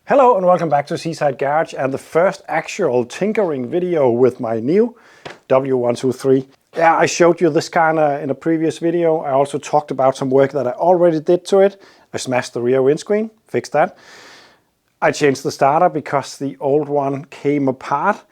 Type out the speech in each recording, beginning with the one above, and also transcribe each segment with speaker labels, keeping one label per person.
Speaker 1: Hello and welcome back to Seaside Garage and the first actual tinkering video with my new W123. Yeah, I showed you this car in a previous video. I also talked about some work that I already did to it. I smashed the rear windscreen, fixed that. I changed the starter because the old one came apart.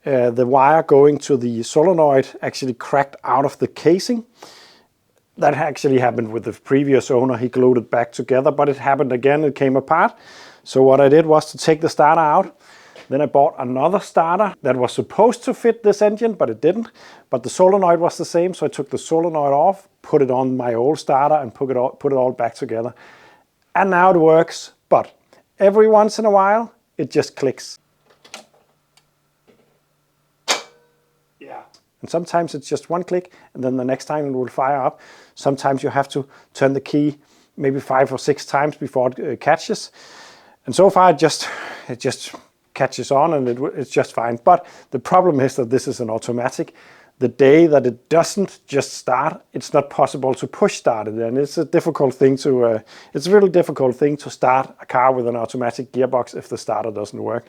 Speaker 1: The wire going to the solenoid actually cracked out of the casing. That actually happened with the previous owner. He glued it back together, but it happened again, it came apart. So what I did was to take the starter out. Then I bought another starter that was supposed to fit this engine, but it didn't. But the solenoid was the same, so I took the solenoid off, put it on my old starter and put it all back together. And now it works, but every once in a while, it just clicks. Yeah. And sometimes it's just one click, and then the next time it will fire up. Sometimes you have to turn the key maybe 5 or 6 times before it catches. And so far it just catches on and it's just fine. But the problem is that this is an automatic. The day that it doesn't just start, it's not possible to push start it. And it's a difficult thing to, it's a really difficult thing to start a car with an automatic gearbox if the starter doesn't work.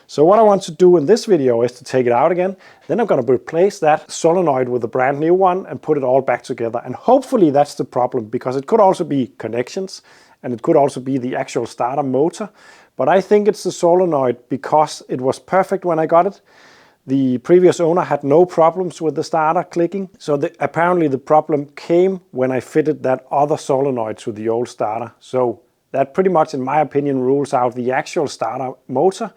Speaker 1: So what I want to do in this video is to take it out again. Then I'm going to replace that solenoid with a brand new one and put it all back together. And hopefully that's the problem, because it could also be connections and it could also be the actual starter motor. But I think it's the solenoid because it was perfect when I got it. The previous owner had no problems with the starter clicking. So apparently the problem came when I fitted that other solenoid to the old starter. So that pretty much, in my opinion, rules out the actual starter motor.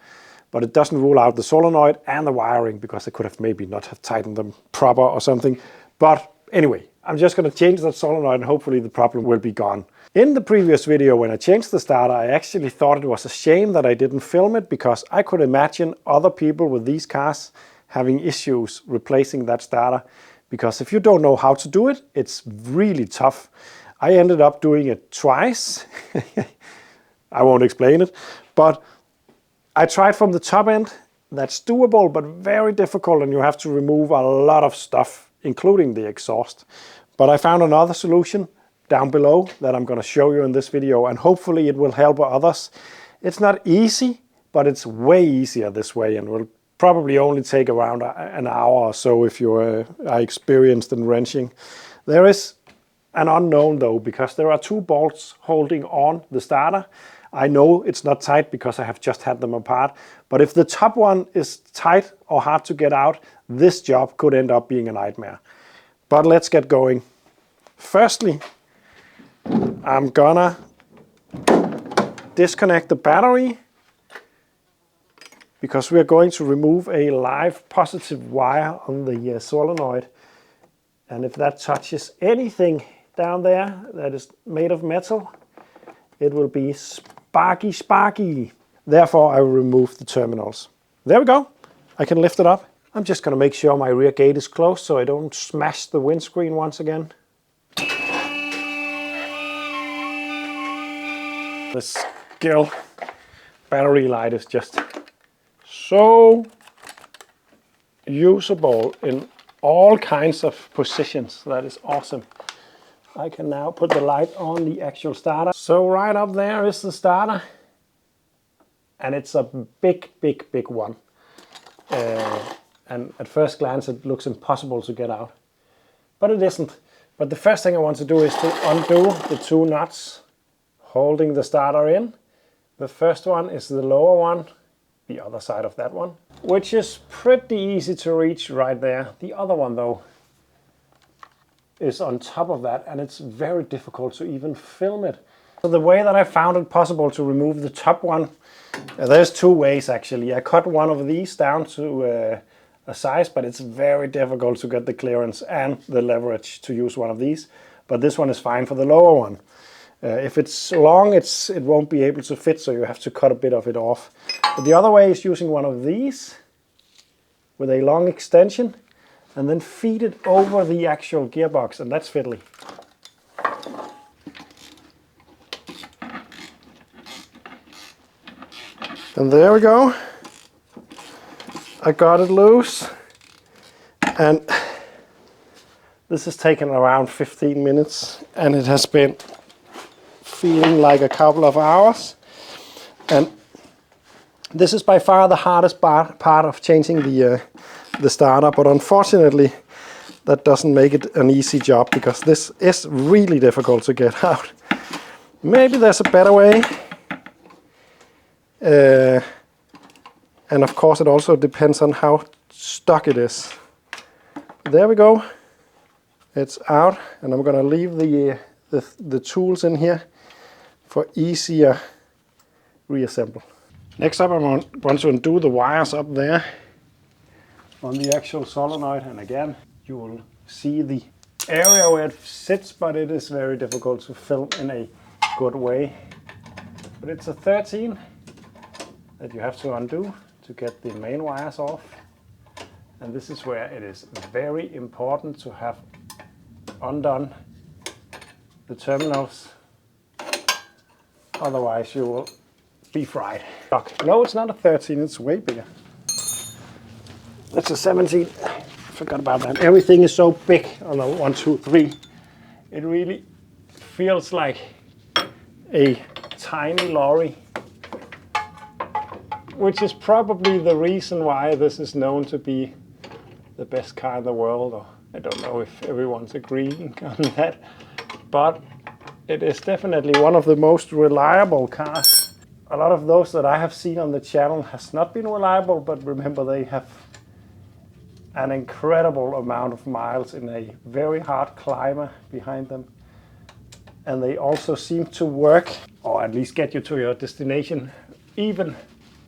Speaker 1: But it doesn't rule out the solenoid and the wiring, because I could have maybe not have tightened them proper or something. But anyway, I'm just going to change that solenoid and hopefully the problem will be gone. In the previous video, when I changed the starter, I actually thought it was a shame that I didn't film it, because I could imagine other people with these cars having issues replacing that starter. Because if you don't know how to do it, it's really tough. I ended up doing it twice. I won't explain it, but I tried from the top end. That's doable, but very difficult, and you have to remove a lot of stuff, including the exhaust. But I found another solution down below that I'm going to show you in this video, and hopefully it will help others. It's not easy, but it's way easier this way, and will probably only take around an hour or so if you are experienced in wrenching. There is an unknown though, because there are 2 bolts holding on the starter. I know it's not tight because I have just had them apart, but if the top one is tight or hard to get out, this job could end up being a nightmare. But let's get going. Firstly, I'm gonna disconnect the battery, because we are going to remove a live positive wire on the solenoid. And if that touches anything down there that is made of metal, it will be sparky. Therefore, I will remove the terminals. There we go. I can lift it up. I'm just going to make sure my rear gate is closed so I don't smash the windscreen once again. This Skill battery light is just so usable in all kinds of positions. That is awesome. I can now put the light on the actual starter. So right up there is the starter. And it's a big one. And at first glance it looks impossible to get out. But it isn't. But the first thing I want to do is to undo the 2 nuts holding the starter in. The first one is the lower one, the other side of that one, which is pretty easy to reach right there. The other one though is on top of that, and it's very difficult to even film it. So the way that I found it possible to remove the top one, there's 2 ways actually. I cut one of these down to a size, but it's very difficult to get the clearance and the leverage to use one of these. But this one is fine for the lower one. If it's long, it won't be able to fit, so you have to cut a bit of it off. But the other way is using one of these with a long extension and then feed it over the actual gearbox, and that's fiddly. And there we go. I got it loose, and this has taken around 15 minutes, and it has been feeling like a couple of hours. And This is by far the hardest part of changing the starter, but unfortunately that doesn't make it an easy job, because this is really difficult to get out. Maybe there's a better way. And of course it also depends on how stuck it is. There we go. It's out, and I'm gonna leave the tools in here for easier reassemble. Next up, I want to undo the wires up there on the actual solenoid, and again you will see the area where it sits, but it is very difficult to film in a good way. But it's a 13 that you have to undo to get the main wires off, and this is where it is very important to have undone the terminals, otherwise you will be fried. No, it's not a 13, it's way bigger. That's a 17. Forgot about that. Everything is so big on the 123. It really feels like a tiny lorry, which is probably the reason why this is known to be the best car in the world. Or I don't know if everyone's agreeing on that, but it is definitely one of the most reliable cars. A lot of those that I have seen on the channel has not been reliable, but remember, they have an incredible amount of miles in a very hard climber behind them. And they also seem to work, or at least get you to your destination, even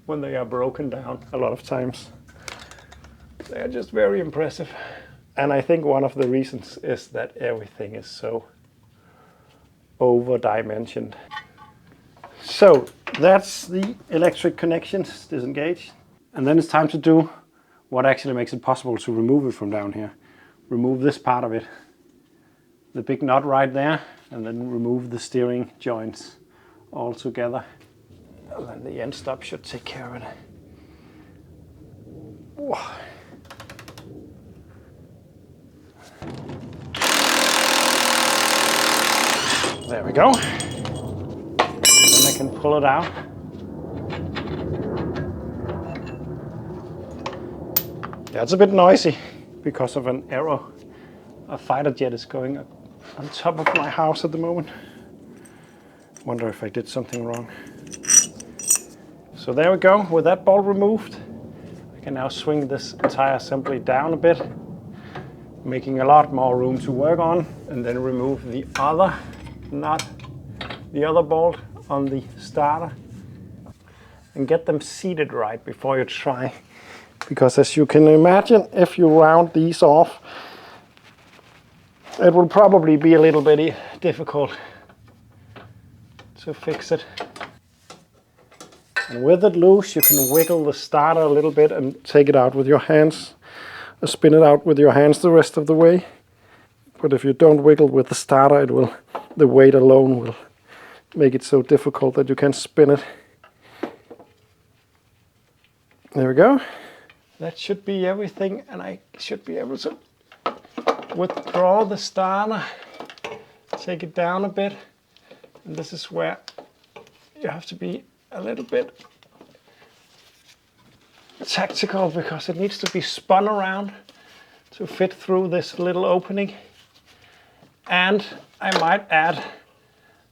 Speaker 1: when they are broken down a lot of times. They are just very impressive. And I think one of the reasons is that everything is so over-dimensioned. So that's the electric connections disengaged. And then it's time to do what actually makes it possible to remove it from down here. Remove this part of it, the big nut right there, and then remove the steering joints all together. And then the end stop should take care of it. Whoa. There we go. Then I can pull it out. Yeah, it's a bit noisy because of an arrow. A fighter jet is going up on top of my house at the moment. Wonder if I did something wrong. So there we go. With that bolt removed, I can now swing this entire assembly down a bit, making a lot more room to work on, and then remove the other nut, the other bolt on the starter, and get them seated right before you try. Because as you can imagine, if you round these off, it will probably be a little bit difficult to fix it. And with it loose, you can wiggle the starter a little bit and take it out with your hands, or spin it out with your hands the rest of the way. But if you don't wiggle with the starter, the weight alone will make it so difficult that you can't spin it. There we go. That should be everything, and I should be able to withdraw the starter, take it down a bit, and this is where you have to be a little bit tactical, because it needs to be spun around to fit through this little opening. And I might add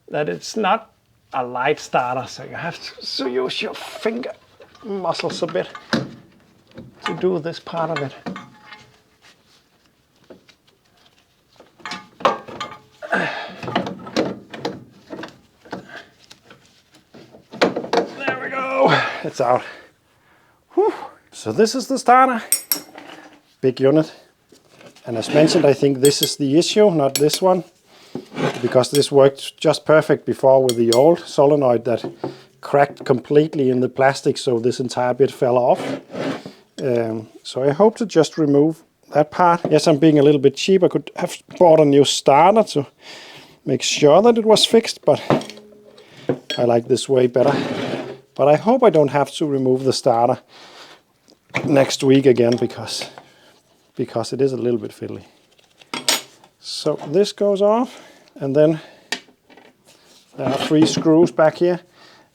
Speaker 1: that it's not a light starter, so you have to use your finger muscles a bit to do this part of it. There we go. It's out. Whew. So this is the starter. Big unit. And as mentioned, I think this is the issue, not this one. Because this worked just perfect before with the old solenoid that cracked completely in the plastic, so this entire bit fell off. So I hope to just remove that part. Yes, I'm being a little bit cheap. I could have bought a new starter to make sure that it was fixed, but I like this way better. But I hope I don't have to remove the starter next week again, because it is a little bit fiddly. So this goes off, and then there are 3 screws back here,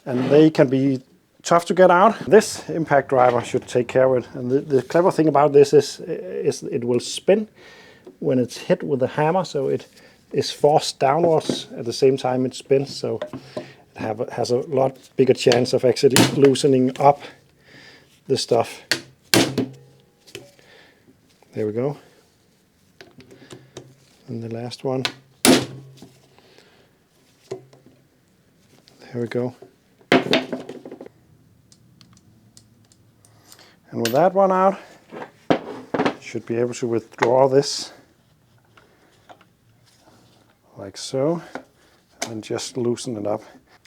Speaker 1: and they can be tough to get out. This impact driver should take care of it. And the clever thing about this is it will spin when it's hit with the hammer, so it is forced downwards at the same time it spins, so it has a lot bigger chance of actually loosening up the stuff. There we go. And the last one. There we go. And with that one out, should be able to withdraw this like so, and just loosen it up.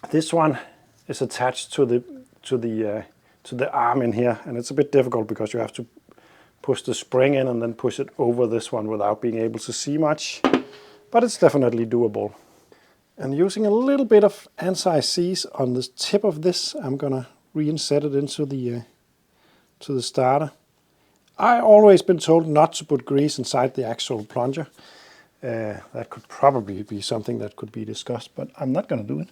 Speaker 1: This one is attached to the arm in here, and it's a bit difficult because you have to push the spring in and then push it over this one without being able to see much, but it's definitely doable. And using a little bit of anti-seize on the tip of this, I'm gonna reinsert it into the starter. I've always been told not to put grease inside the actual plunger. That could probably be something that could be discussed, but I'm not gonna do it.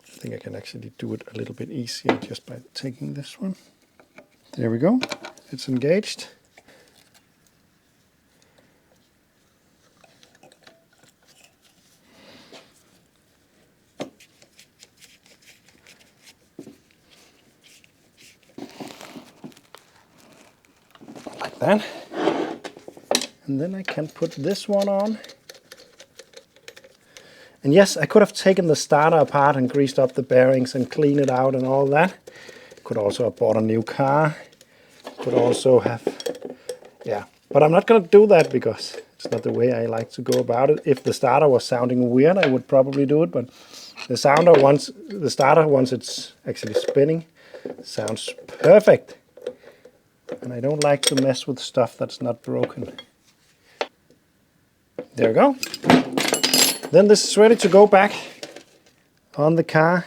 Speaker 1: I think I can actually do it a little bit easier just by taking this one. There we go, it's engaged. Like that. And then I can put this one on. And yes, I could have taken the starter apart and greased up the bearings and cleaned it out and all that. Could also have bought a new car. Could also have, yeah. But I'm not gonna do that because it's not the way I like to go about it. If the starter was sounding weird, I would probably do it, but the starter, once it's actually spinning, sounds perfect. And I don't like to mess with stuff that's not broken. There we go. Then this is ready to go back on the car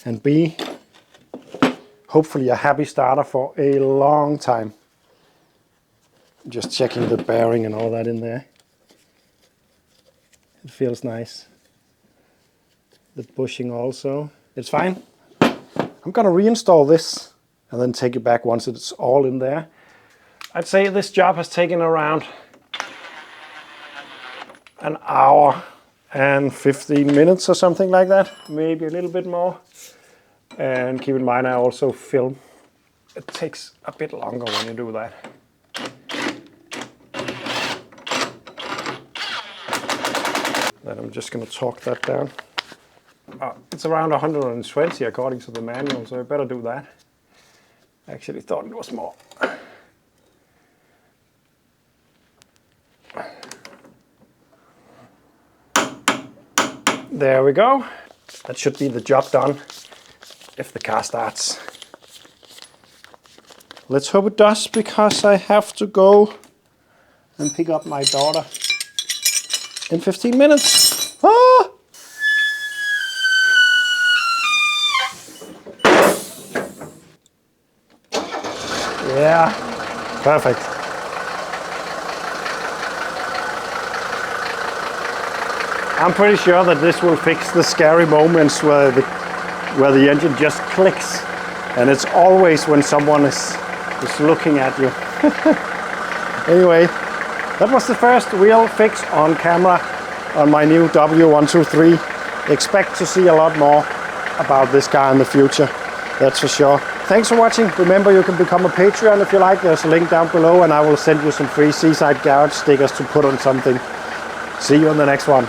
Speaker 1: and be hopefully a happy starter for a long time. Just checking the bearing and all that in there. It feels nice. The bushing also. It's fine. I'm gonna reinstall this and then take it back once it's all in there. I'd say this job has taken around an hour and 15 minutes or something like that, maybe a little bit more. And keep in mind I also film. It takes a bit longer when you do that. Then I'm just going to torque that down. It's around 120 according to the manual, so I better do that. I actually thought it was more. There we go. That should be the job done if the car starts. Let's hope it does, because I have to go and pick up my daughter in 15 minutes. Ah! Yeah, perfect. I'm pretty sure that this will fix the scary moments where the engine just clicks, and it's always when someone is looking at you. Anyway, that was the first real fix on camera on my new W123. Expect to see a lot more about this car in the future, that's for sure. Thanks for watching. Remember, you can become a Patreon if you like. There's a link down below, and I will send you some free Seaside Garage stickers to put on something. See you in the next one.